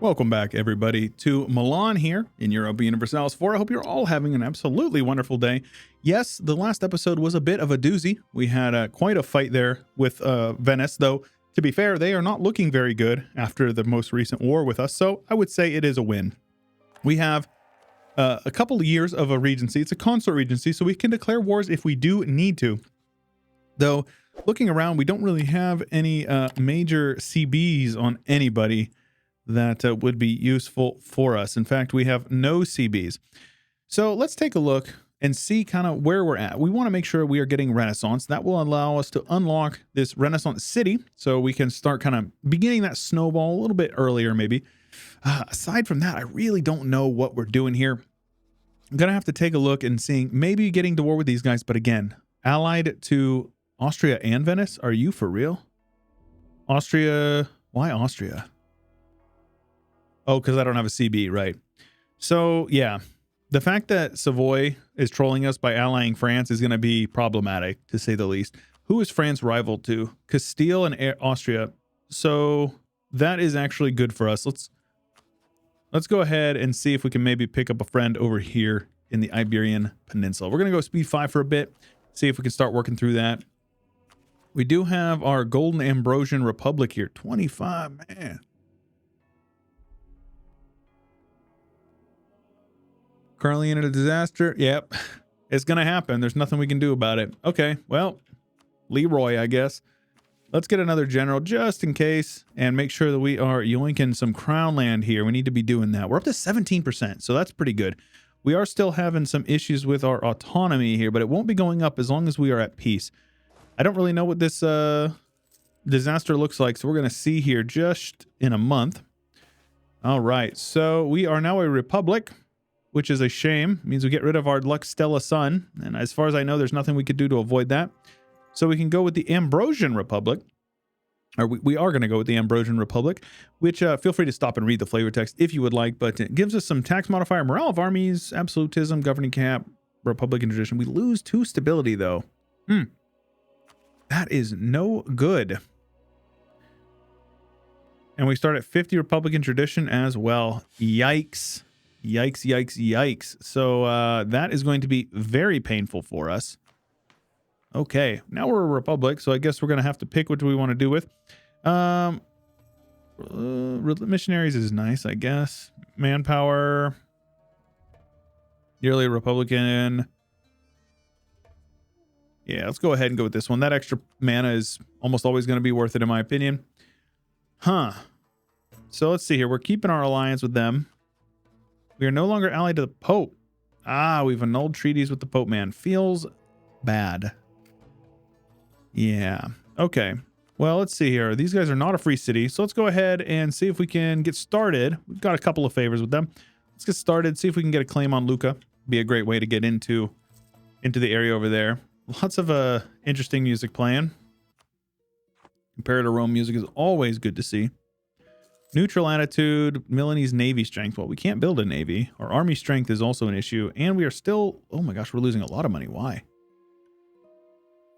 Welcome back, everybody, to Milan here in Europa Universalis IV. I hope you're all having an absolutely wonderful day. Yes, the last episode was a bit of a doozy. We had quite a fight there with Venice, though, to be fair, they are not looking very good after the most recent war with us, so I would say it is a win. We have a couple of years of a regency. It's a consort regency, so we can declare wars if we do need to. Though, looking around, we don't really have any major CBs on anybody that would be useful for us. In fact, we have no CBs. So let's take a look and see kind of where we're at. We want to make sure we are getting Renaissance. That will allow us to unlock this Renaissance city so we can start kind of beginning that snowball a little bit earlier maybe. Aside from that, I really don't know what we're doing here. I'm going to have to take a look and seeing maybe getting to war with these guys. But again, allied to Austria and Venice? Are you for real? Austria? Why Austria? Oh, because I don't have a CB, right? So, yeah, the fact that Savoy is trolling us by allying France is going to be problematic, to say the least. Who is France rival to? Castile and Austria. So that is actually good for us. Let's go ahead and see if we can maybe pick up a friend over here in the Iberian Peninsula. We're going to go speed 5 for a bit, see if we can start working through that. We do have our Golden Ambrosian Republic here. 25, man. Currently in a disaster. Yep. It's going to happen. There's nothing we can do about it. Okay. Well, Leroy, I guess. Let's get another general just in case and make sure that we are yoinking some crown land here. We need to be doing that. We're up to 17%. So that's pretty good. We are still having some issues with our autonomy here, but it won't be going up as long as we are at peace. I don't really know what this disaster looks like. So we're going to see here just in a month. All right. So we are now a republic, which is a shame. It means we get rid of our Lux Stella Sun. And as far as I know, there's nothing we could do to avoid that. So we can go with the Ambrosian Republic. Or we are going to go with the Ambrosian Republic, which feel free to stop and read the flavor text if you would like. But it gives us some tax modifier, morale of armies, absolutism, governing cap, Republican tradition. We lose 2 stability, though. That is no good. And we start at 50 Republican tradition as well. Yikes. Yikes, yikes, yikes. So that is going to be very painful for us. Okay, now we're a republic, so I guess we're going to have to pick what do we want to do with. Missionaries is nice, I guess. Manpower. Yearly Republican. Yeah, let's go ahead and go with this one. That extra mana is almost always going to be worth it, in my opinion. So let's see here. We're keeping our alliance with them. We are no longer allied to the Pope. We've annulled treaties with the Pope, man. Feels bad. Yeah. Okay. Well, let's see here. These guys are not a free city, so let's go ahead and see if we can get started. We've got a couple of favors with them. Let's get started, see if we can get a claim on Lucca. Be a great way to get into the area over there. Lots of interesting music playing. Compared to Rome music is always good to see. Neutral attitude, Milanese navy strength. Well, we can't build a navy. Our army strength is also an issue. And we are still, oh my gosh, we're losing a lot of money. Why?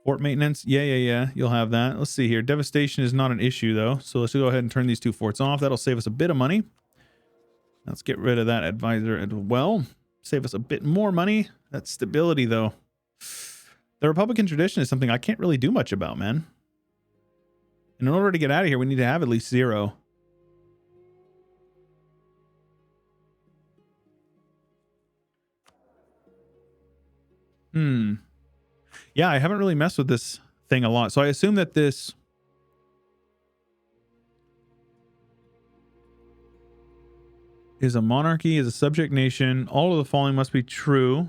Fort maintenance. Yeah. You'll have that. Let's see here. Devastation is not an issue, though. So let's go ahead and turn these 2 forts off. That'll save us a bit of money. Let's get rid of that advisor as well. Save us a bit more money. That's stability, though. The Republican tradition is something I can't really do much about, man. And in order to get out of here, we need to have at least 0. Yeah, I haven't really messed with this thing a lot. So I assume that this is a monarchy, is a subject nation. All of the following must be true.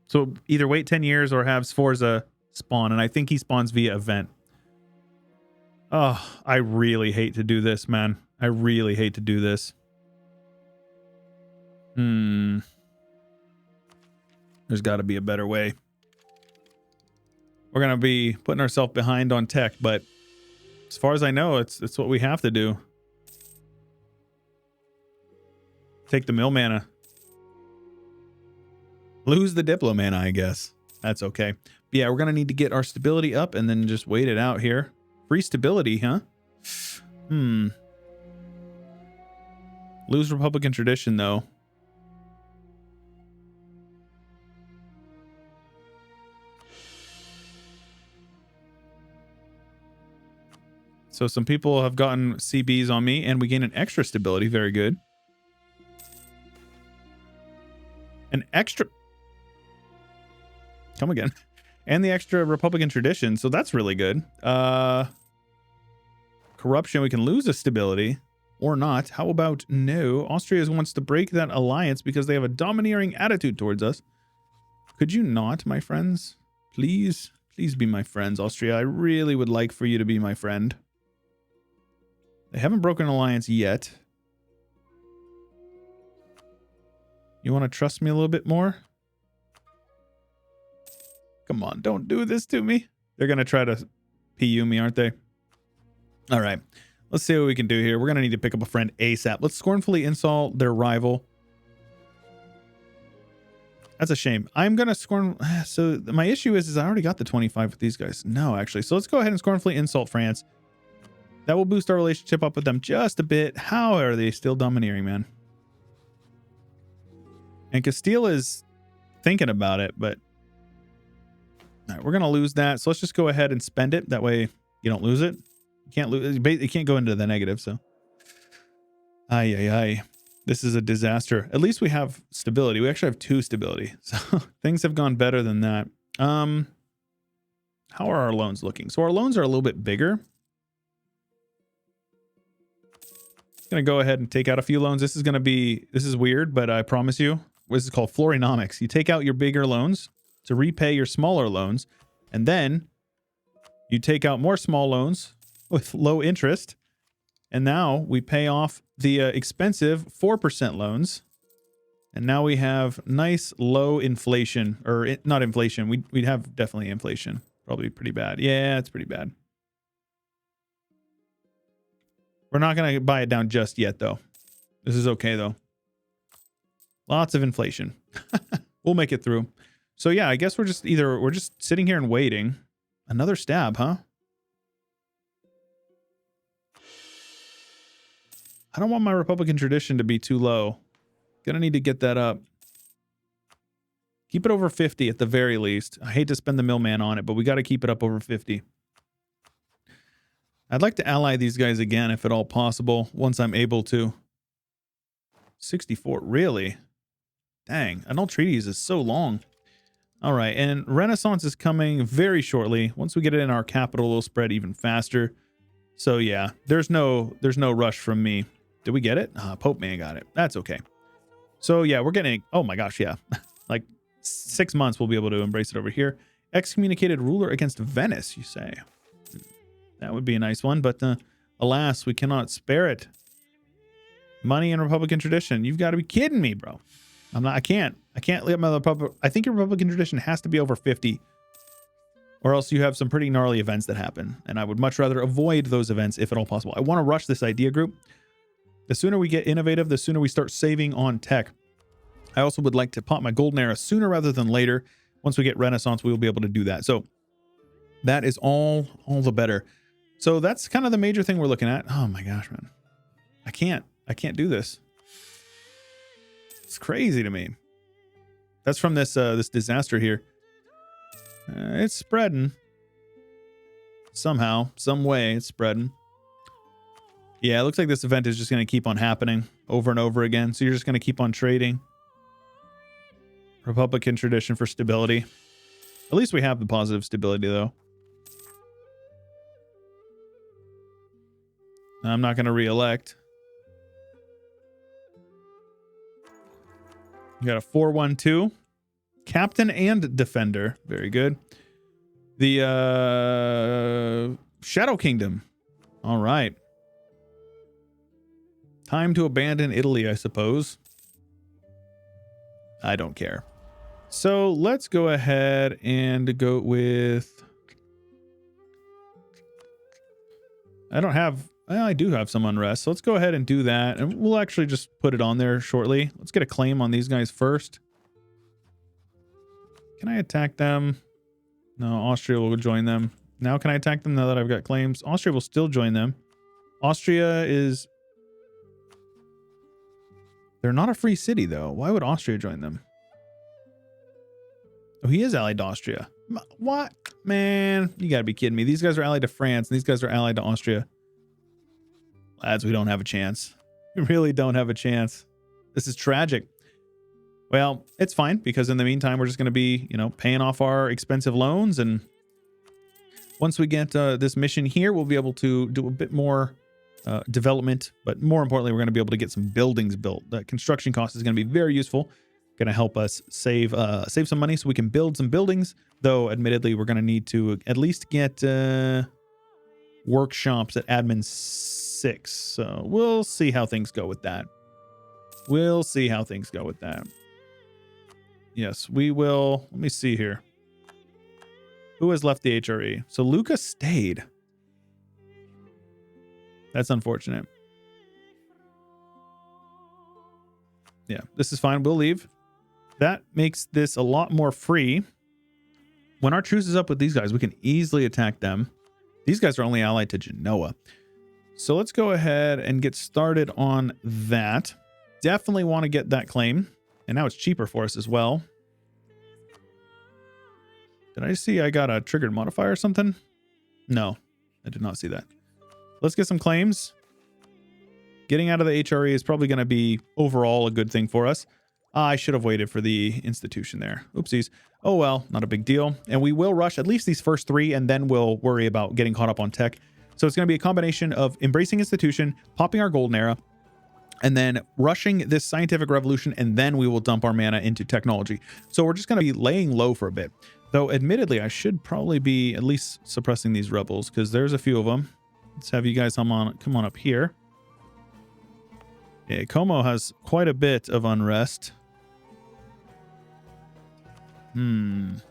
So either wait 10 years or have Sforza spawn. And I think he spawns via event. Oh, I really hate to do this, man. I really hate to do this. There's got to be a better way. We're going to be putting ourselves behind on tech, but as far as I know, it's what we have to do. Take the mill mana. Lose the Diplo mana, I guess. That's okay. But yeah, we're going to need to get our stability up and then just wait it out here. Free stability, huh? Lose Republican tradition, though. So some people have gotten CBs on me, and we gain an extra stability. Very good. An extra... Come again. And the extra Republican tradition, so that's really good. Corruption, we can lose a stability. Or not. How about no? Austria wants to break that alliance because they have a domineering attitude towards us. Could you not, my friends? Please, please be my friends, Austria. I really would like for you to be my friend. They haven't broken an alliance yet. You want to trust me a little bit more? Come on, don't do this to me. They're going to try to PU me, aren't they? All right. Let's see what we can do here. We're going to need to pick up a friend ASAP. Let's scornfully insult their rival. That's a shame. I'm going to scorn... So my issue is I already got the 25 with these guys. No, actually. So let's go ahead and scornfully insult France. That will boost our relationship up with them just a bit. How are they still domineering, man? And Castile is thinking about it, but... All right, we're going to lose that. So let's just go ahead and spend it. That way you don't lose it. Can't lose. It can't go into the negative. So, ay. This is a disaster. At least we have stability. We actually have 2 stability. So things have gone better than that. How are our loans looking? So our loans are a little bit bigger. Gonna go ahead and take out a few loans. This is weird, but I promise you, this is called Florinomics. You take out your bigger loans to repay your smaller loans, and then you take out more small loans with low interest, and now we pay off the expensive 4% loans, and now we have nice low inflation, or not inflation. We'd have definitely inflation. Probably pretty bad. Yeah, it's pretty bad. We're not going to buy it down just yet, though. This is okay, though. Lots of inflation. We'll make it through. So yeah, I guess we're just sitting here and waiting. Another stab, huh? I don't want my Republican tradition to be too low. Gonna need to get that up. Keep it over 50 at the very least. I hate to spend the millman on it, but we got to keep it up over 50. I'd like to ally these guys again, if at all possible, once I'm able to. 64, really? Dang, annul treaties is so long. All right, and Renaissance is coming very shortly. Once we get it in our capital, it'll spread even faster. So yeah, there's no rush from me. Did we get it? Pope Man got it. That's okay. So yeah, we're getting, oh my gosh, yeah. Like 6 months we'll be able to embrace it over here. Excommunicated ruler against Venice, you say? That would be a nice one, but alas, we cannot spare it. Money and Republican tradition. You've got to be kidding me, bro. I can't let my Republic. I think your Republican tradition has to be over 50, or else you have some pretty gnarly events that happen. And I would much rather avoid those events if at all possible. I want to rush this idea group. The sooner we get innovative, the sooner we start saving on tech. I also would like to pop my golden era sooner rather than later. Once we get Renaissance, we will be able to do that. So that is all the better. So that's kind of the major thing we're looking at. Oh my gosh, man. I can't do this. It's crazy to me. That's from this this disaster here. It's spreading. Somehow, some way it's spreading. Yeah, it looks like this event is just going to keep on happening over and over again. So you're just going to keep on trading. Republican tradition for stability. At least we have the positive stability, though. I'm not going to re-elect. You got a 4-1-2. Captain and defender. Very good. The Shadow Kingdom. All right. Time to abandon Italy, I suppose. I don't care. So let's go ahead and go with... I do have some unrest, so let's go ahead and do that, and we'll actually just put it on there shortly. Let's get a claim on these guys first. Can I attack them? No, Austria will join them. Now can I attack them now that I've got claims? Austria will still join them. Austria is... They're not a free city, though. Why would Austria join them? Oh, he is allied to Austria. What? Man, you gotta be kidding me. These guys are allied to France, and these guys are allied to Austria. Lads, we don't have a chance. We really don't have a chance. This is tragic. Well, it's fine, because in the meantime, we're just going to be, you know, paying off our expensive loans. And once we get this mission here, we'll be able to do a bit more development. But more importantly, we're going to be able to get some buildings built. The construction cost is going to be very useful. Going to help us save some money so we can build some buildings. Though, admittedly, we're going to need to at least get workshops at admin 6. So we'll see how things go with that. We'll see how things go with that. Yes, we will. Let me see here. Who has left the HRE? So Luca stayed. That's unfortunate. Yeah, this is fine. We'll leave. That makes this a lot more free. When our truce is up with these guys, we can easily attack them. These guys are only allied to Genoa. So let's go ahead and get started on that. Definitely want to get that claim. And now it's cheaper for us as well. Did I see I got a triggered modifier or something? No, I did not see that. Let's get some claims. Getting out of the HRE is probably going to be overall a good thing for us. I should have waited for the institution there. Oopsies. Oh well, not a big deal. And we will rush at least these first 3, and then we'll worry about getting caught up on tech. So it's going to be a combination of embracing institution, popping our golden era, and then rushing this scientific revolution, and then we will dump our mana into technology. So we're just going to be laying low for a bit. Though, admittedly, I should probably be at least suppressing these rebels, because there's a few of them. Let's have you guys come on up here. Yeah, Como has quite a bit of unrest. 10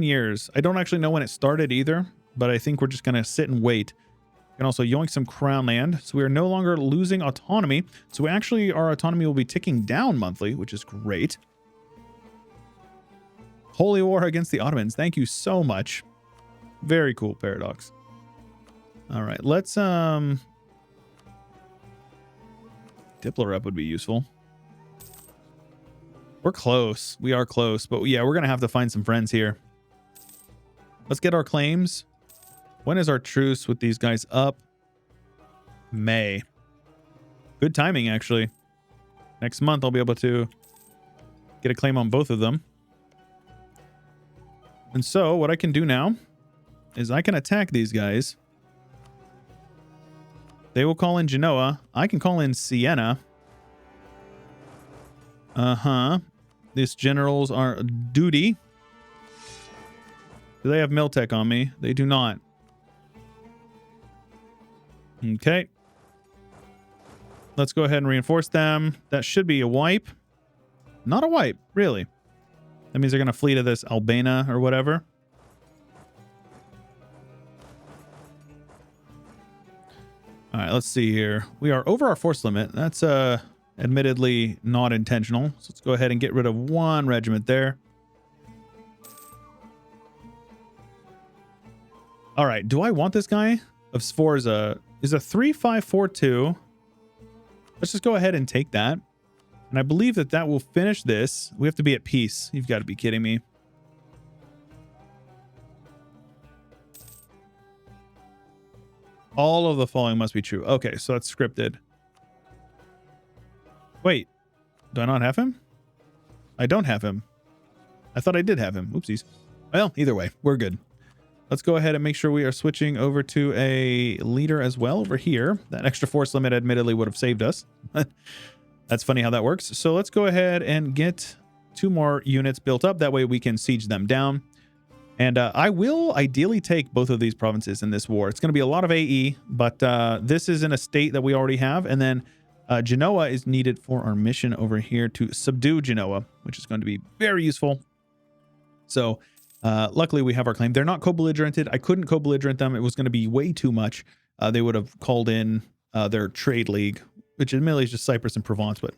years. I don't actually know when it started either, but I think we're just going to sit and wait. We can also yoink some crown land. So we are no longer losing autonomy. So our autonomy will be ticking down monthly, which is great. Holy war against the Ottomans. Thank you so much. Very cool, Paradox. All right, let's Diplorep would be useful. We're close. We are close, but yeah, we're gonna have to find some friends here. Let's get our claims. When is our truce with these guys up? May. Good timing, actually. Next month, I'll be able to get a claim on both of them. And so what I can do now is I can attack these guys. They will call in Genoa. I can call in Siena. These generals are duty. Do they have Miltech on me? They do not. Okay. Let's go ahead and reinforce them. That should be a wipe. Not a wipe, really. That means they're going to flee to this Albania or whatever. All right, let's see here. We are over our force limit. That's admittedly not intentional. So let's go ahead and get rid of 1 regiment there. All right, do I want this guy of Sforza? Is a 3542. Let's just go ahead and take that. And I believe that that will finish this. We have to be at peace. You've got to be kidding me. All of the following must be true. Okay, so that's scripted. Wait, do I not have him? I don't have him. I thought I did have him. Oopsies. Well, either way, we're good. Let's go ahead and make sure we are switching over to a leader as well over here. That extra force limit admittedly would have saved us. That's funny how that works. So let's go ahead and get 2 more units built up. That way we can siege them down. And I will ideally take both of these provinces in this war. It's going to be a lot of AE, but this is in a state that we already have. And then Genoa is needed for our mission over here to subdue Genoa, which is going to be very useful. So luckily we have our claim. They're not co-belligerented. I couldn't co-belligerent them. It was going to be way too much. They would have called in their trade league, which admittedly is just Cyprus and Provence, but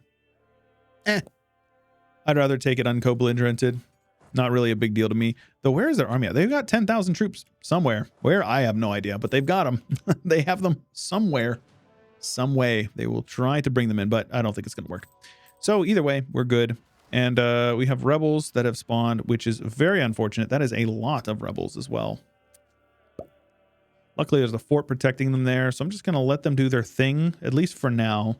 I'd rather take it unco-belligerented. Not really a big deal to me. Though, where is their army at? They've got 10,000 troops somewhere. Where? I have no idea, but they've got them. They have them somewhere. some way they will try to bring them in, but I don't think it's going to work. So either way, we're good. And we have rebels that have spawned, which is very unfortunate. That is a lot of rebels as well. Luckily, there's a fort protecting them there, so I'm just going to let them do their thing, at least for now.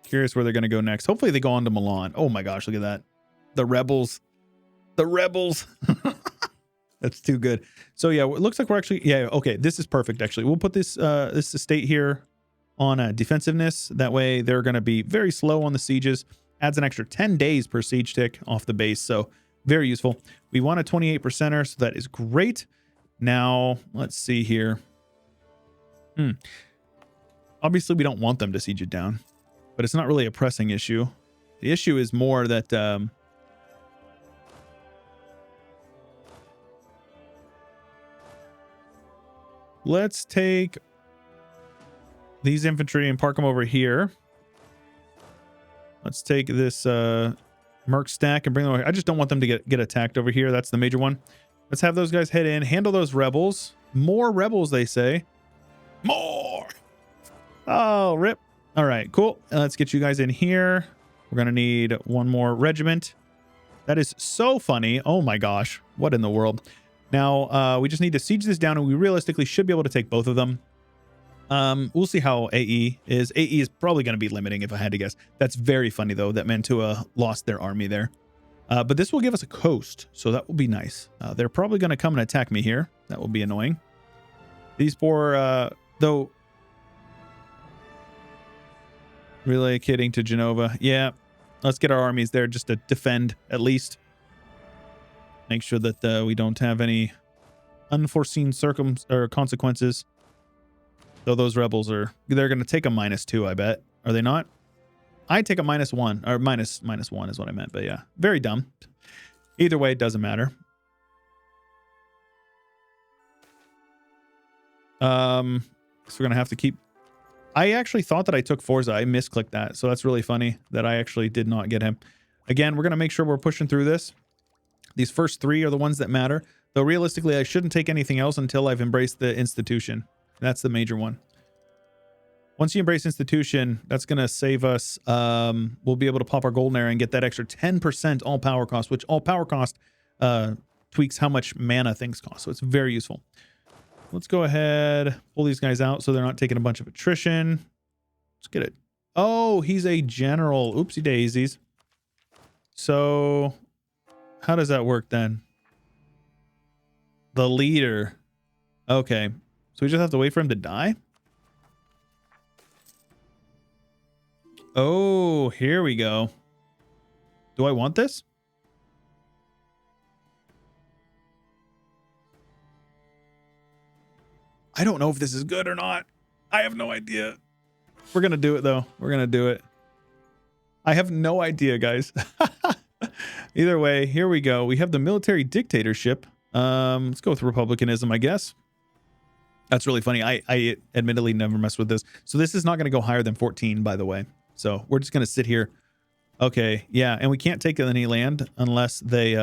Curious where they're going to go next. Hopefully they go on to Milan. Oh my gosh, look at that. The rebels. The rebels. That's too good. So yeah, it looks like we're actually, yeah, okay, this is perfect actually. We'll put this this estate here on defensiveness. That way they're going to be very slow on the sieges. Adds an extra 10 days per siege tick off the base. So very useful. We want a 28%er, so that is great. Now, let's see here. Obviously, we don't want them to siege it down, but it's not really a pressing issue. The issue is more that let's take these infantry and park them over here. Let's take this merc stack and bring them over. I just don't want them to get attacked over here. That's the major one. Let's have those guys head in, handle those rebels. More rebels, they say. More! Oh, rip. All right, cool. Let's get you guys in here. We're going to need one more regiment. That is so funny. Oh my gosh. What in the world? Now, we just need to siege this down, and we realistically should be able to take both of them. We'll see how AE is. AE is probably going to be limiting if I had to guess. That's very funny, though, that Mantua lost their army there. But this will give us a coast, so that will be nice. They're probably going to come and attack me here. That will be annoying. These poor, though... Relocating to Genova. Yeah, let's get our armies there just to defend, at least. Make sure that we don't have any unforeseen consequences. Though those rebels they're going to take a -2, I bet. Are they not? I take a -1, or minus 1 is what I meant, but yeah, very dumb. Either way, it doesn't matter. So we're going to have to keep... I actually thought that I took Forza. I misclicked that, so that's really funny that I actually did not get him. Again, we're going to make sure we're pushing through this. These first 3 are the ones that matter. Though realistically, I shouldn't take anything else until I've embraced the institution. That's the major one. Once you embrace institution, that's going to save us. We'll be able to pop our golden era and get that extra 10% all power cost, which all power cost tweaks how much mana things cost. So it's very useful. Let's go ahead, pull these guys out so they're not taking a bunch of attrition. Let's get it. Oh, he's a general. Oopsie daisies. So how does that work then? The leader. Okay. So we just have to wait for him to die? Oh, here we go. Do I want this? I don't know if this is good or not. I have no idea. We're going to do it, though. We're going to do it. I have no idea, guys. Either way, here we go. We have the military dictatorship. Let's go with republicanism, I guess. That's really funny. I admittedly never messed with this. So this is not going to go higher than 14, by the way. So we're just going to sit here. Okay, yeah. And we can't take any land unless they...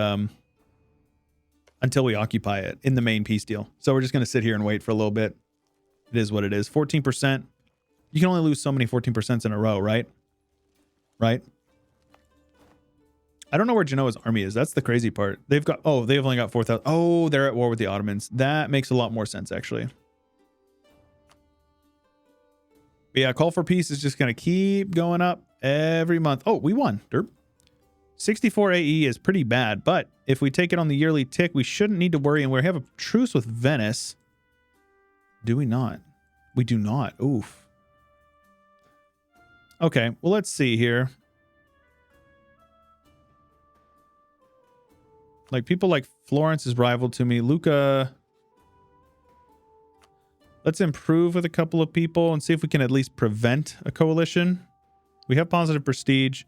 until we occupy it in the main peace deal. So we're just going to sit here and wait for a little bit. It is what it is. 14%. You can only lose so many 14% in a row, right? Right? I don't know where Genoa's army is. That's the crazy part. They've only got 4,000. Oh, they're at war with the Ottomans. That makes a lot more sense, actually. But yeah, call for peace is just going to keep going up every month. Oh, we won. Derp. 64 AE is pretty bad, but if we take it on the yearly tick, we shouldn't need to worry. And we have a truce with Venice. Do we not? We do not. Oof. Okay, well, let's see here. Like, people like Florence is rival to me. Lucca. Let's improve with a couple of people and see if we can at least prevent a coalition. We have positive prestige.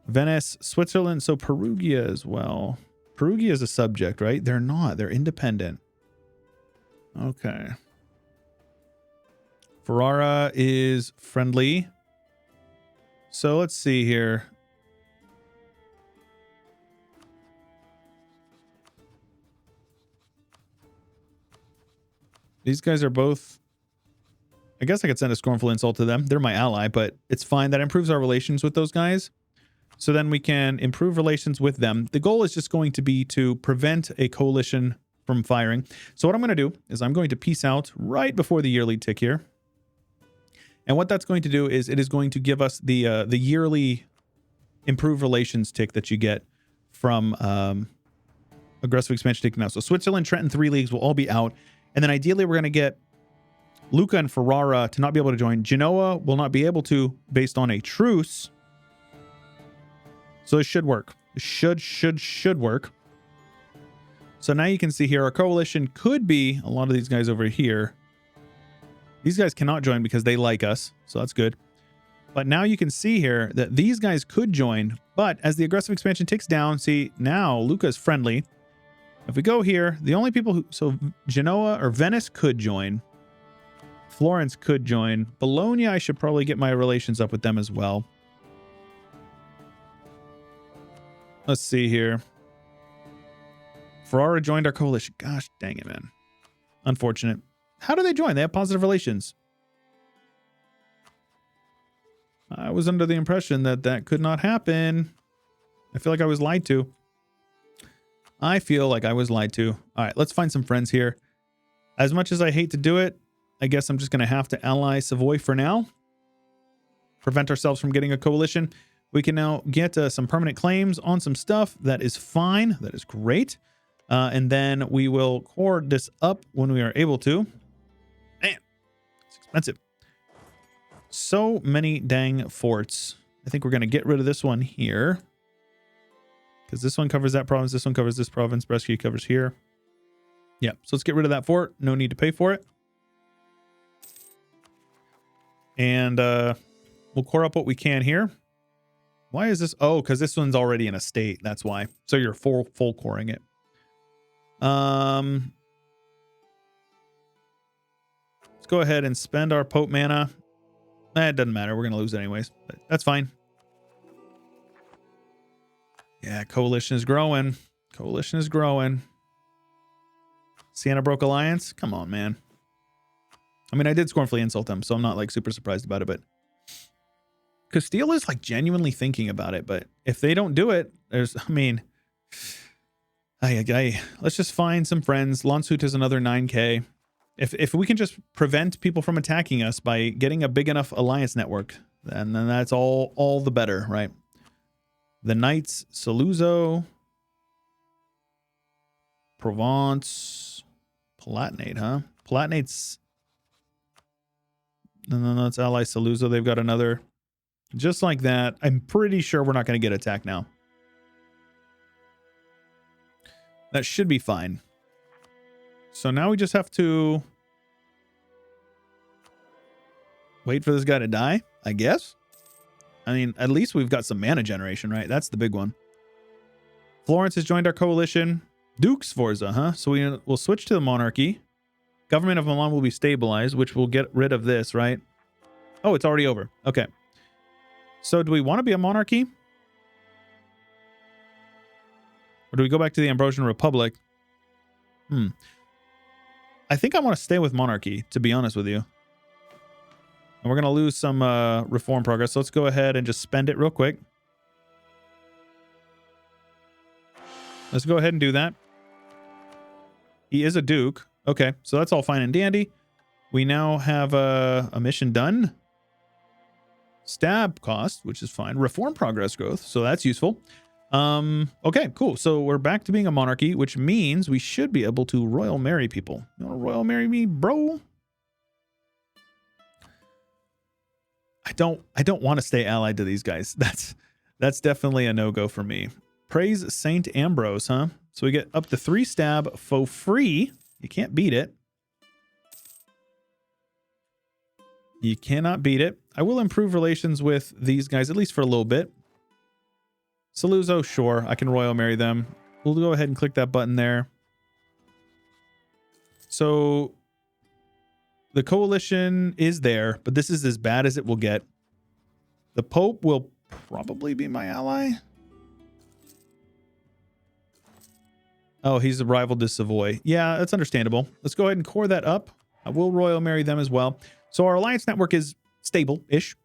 Venice, Switzerland, so Perugia as well. Perugia is a subject, right? They're not. They're independent. Okay. Ferrara is friendly. So let's see here. These guys are both... I guess I could send a scornful insult to them. They're my ally, but it's fine. That improves our relations with those guys. So then we can improve relations with them. The goal is just going to be to prevent a coalition from firing. So what I'm going to do is I'm going to peace out right before the yearly tick here. And what that's going to do is it is going to give us the yearly improved relations tick that you get from aggressive expansion tick now. So Switzerland, Trent, and 3 leagues will all be out. And then ideally we're going to get Lucca and Ferrara to not be able to join. Genoa will not be able to based on a truce. So it should work. It should work. So now you can see here our coalition could be a lot of these guys over here. These guys cannot join because they like us. So that's good. But now you can see here that these guys could join. But as the aggressive expansion ticks down, see now Lucca is friendly. If we go here, the only people who... So Genoa or Venice could join. Florence could join. Bologna, I should probably get my relations up with them as well. Let's see here. Ferrara joined our coalition. Gosh dang it, man. Unfortunate. How do they join? They have positive relations. I was under the impression that that could not happen. I feel like I was lied to. I feel like I was lied to. All right, let's find some friends here. As much as I hate to do it, I guess I'm just going to have to ally Savoy for now. Prevent ourselves from getting a coalition. We can now get some permanent claims on some stuff. That is fine. That is great. And then we will core this up when we are able to. Man, it's expensive. So many dang forts. I think we're going to get rid of this one here. Because this one covers that province. This one covers this province. Brescia covers here. Yeah, so let's get rid of that fort. No need to pay for it. And we'll core up what we can here. Why is this? Oh, because this one's already in a state. That's why. So you're full coring it. Let's go ahead and spend our Pope mana. It doesn't matter. We're going to lose it anyways. But that's fine. Yeah, coalition is growing. Coalition is growing. Siena broke alliance. Come on, man. I mean, I did scornfully insult them, so I'm not like super surprised about it, but Castile is like genuinely thinking about it, but if they don't do it, there's, I mean, let's just find some friends. Landshut is another 9k. If we can just prevent people from attacking us by getting a big enough alliance network, then that's all the better, right? The Knights, Saluzzo, Provence, Palatinate, huh? Palatinate's... No, it's ally Saluzzo. They've got another... Just like that. I'm pretty sure we're not going to get attacked now. That should be fine. So now we just have to... wait for this guy to die, I guess? I mean, at least we've got some mana generation, right? That's the big one. Florence has joined our coalition. Duke Sforza, huh? So we'll switch to the monarchy. Government of Milan will be stabilized, which will get rid of this, right? Oh, it's already over. Okay. So do we want to be a monarchy? Or do we go back to the Ambrosian Republic? I think I want to stay with monarchy, to be honest with you. And we're going to lose some reform progress. So let's go ahead and just spend it real quick. Let's go ahead and do that. He is a duke. Okay, so that's all fine and dandy. We now have a mission done. Stab cost, which is fine. Reform progress growth, so that's useful. Okay, cool. So we're back to being a monarchy, which means we should be able to royal marry people. You want to royal marry me, bro? I don't want to stay allied to these guys. That's definitely a no-go for me. Praise Saint Ambrose, huh? So we get up to 3 stab for free. You can't beat it. You cannot beat it. I will improve relations with these guys, at least for a little bit. Saluzzo, sure. I can royal marry them. We'll go ahead and click that button there. So the coalition is there, but this is as bad as it will get. The Pope will probably be my ally. Oh, he's a rival to Savoy. Yeah, that's understandable. Let's go ahead and core that up. I will royal marry them as well. So our alliance network is stable-ish.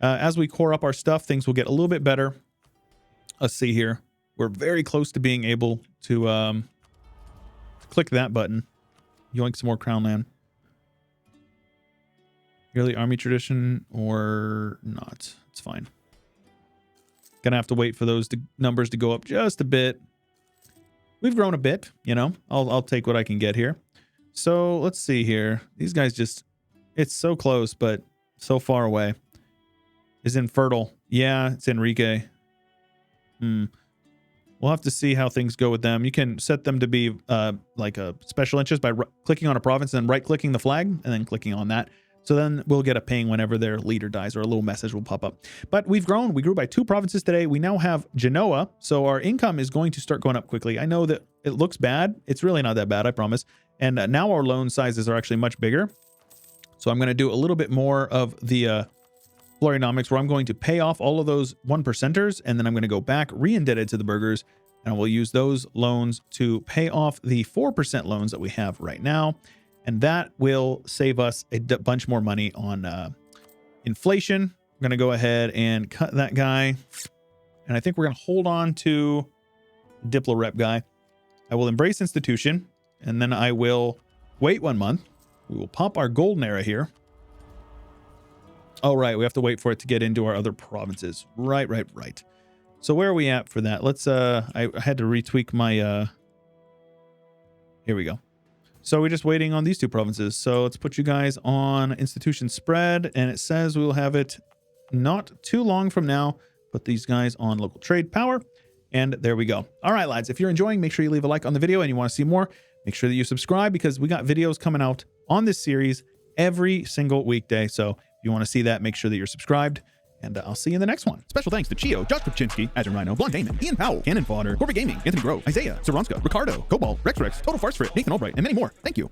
As we core up our stuff, things will get a little bit better. Let's see here. We're very close to being able to click that button. Yoink some more crown land. Yearly army tradition or not. It's fine. Gonna have to wait for those numbers to go up just a bit. We've grown a bit, you know. I'll take what I can get here. So let's see here. These guys just, it's so close, but so far away. Is infertile. Yeah, it's Enrique. We'll have to see how things go with them. You can set them to be like a special interest by clicking on a province and then right-clicking the flag and then clicking on that. So then we'll get a ping whenever their leader dies, or a little message will pop up. But we've grown. We grew by 2 provinces today. We now have Genoa. So our income is going to start going up quickly. I know that it looks bad. It's really not that bad, I promise. And now our loan sizes are actually much bigger. So I'm going to do a little bit more of the Florionomics, where I'm going to pay off all of those 1%ers, and then I'm going to go back re-indebted to the burghers, and we'll use those loans to pay off the 4% loans that we have right now. And that will save us a bunch more money on inflation. I'm going to go ahead and cut that guy. And I think we're going to hold on to Diplo Rep guy. I will embrace institution, and then I will wait 1 month. We will pop our golden era here. Oh, right. We have to wait for it to get into our other provinces. Right. So where are we at for that? Let's, I had to retweak my, here we go. So we're just waiting on these 2 provinces. So let's put you guys on institution spread, and it says we will have it not too long from now. Put these guys on local trade power, and there we go. All right, lads, if you're enjoying, make sure you leave a like on the video, and you want to see more, make sure that you subscribe, because we got videos coming out on this series every single weekday. So if you want to see that, make sure that you're subscribed. And I'll see you in the next one. Special thanks to Chio, Josh Kupczynski, Azure Rhino, Blonde Damon, Ian Powell, Cannon Fodder, Corporate Gaming, Anthony Grove, Isaiah, Saronska, Ricardo, Cobalt, Rex, Total Farce Frit, Nathan Albright, and many more. Thank you.